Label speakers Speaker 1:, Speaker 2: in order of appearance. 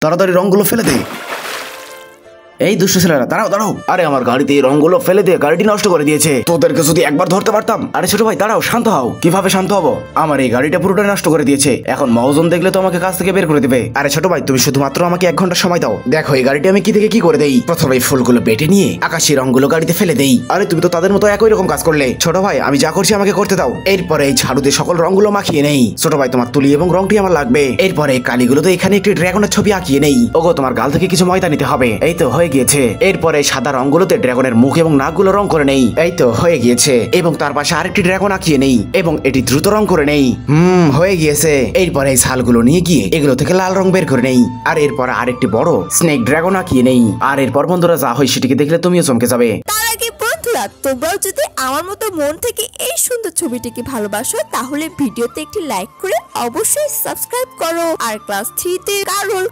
Speaker 1: তাড়াতাড়ি রংগুলো ফেলে দে। এই দুষ্ট ছেলেরা, দাঁড়াও দাঁড়াও। আরে আমার গাড়িতে এই রংগুলো ফেলে দিয়ে গাড়িটি নষ্ট করে দিয়েছে। তোদেরকে যদি একবার ধরতে পারতাম। আরে ছোট ভাই দাঁড়াও, শান্ত হও। কিভাবে শান্ত হবো? আমার এই গাড়িটা পুরোটা নষ্ট করে দিয়েছে। এখন মহাজন দেখলে তো আমাকে কাছ থেকে বের করে দেবে। আরে ছোট ভাই, তুমি শুধুমাত্র আমাকে 1 ঘন্টা সময় দাও। দেখো এই গাড়িটি আমি কি থেকে কি করে দেই। প্রথমে এই ফুলগুলো বেটে নিয়ে আকাশি রংগুলো গাড়িতে ফেলে দেই। আরে তুমি তো তাদের মতো একই রকম কাজ করলে। ছোট ভাই আমি যা করছি আমাকে করতে দাও। এরপরে এই ঝাড়ু দিয়ে সকল রংগুলো মাখিয়ে নেই। ছোট ভাই তোমার তুলি এবং রংটি আমার লাগবে। এরপরে কালিগুলো তো এখানে একটি ড্রাগনের ছবি আঁকিয়ে নেই। ওগো তোমার গাল থেকে কিছু ময়দা নিতে হবে। এই তো হয়ে গিয়েছে। এরপরে সাদা রংগুলোতে ড্রাগনের মুখ এবং নাকগুলো রং করে নেই। এই তো হয়ে গিয়েছে। এবং তার পাশে আরেকটি ড্রাগন আঁকিয়ে নেই এবং এটি দ্রুত রং করে নেই। হয়ে গিয়েছে। এরপরে এই ছালগুলো নিয়ে গিয়ে এগুলো থেকে লাল রং বের করে নেই। আর এরপর আরেকটি বড় স্নেক ড্রাগন আঁকিয়ে নেই। আর এরপর বন্ধুরা যা হয় সেটিকে দেখলে তুমিও চমকে যাবে।
Speaker 2: তার আগে বন্ধুরা, তোমরাও যদি আমার মতো মন থেকে এই সুন্দর ছবিটিকে ভালোবাসো তাহলে ভিডিওতে একটি লাইক করে অবশ্যই সাবস্ক্রাইব করো। আর ক্লাস 3 তে কারোর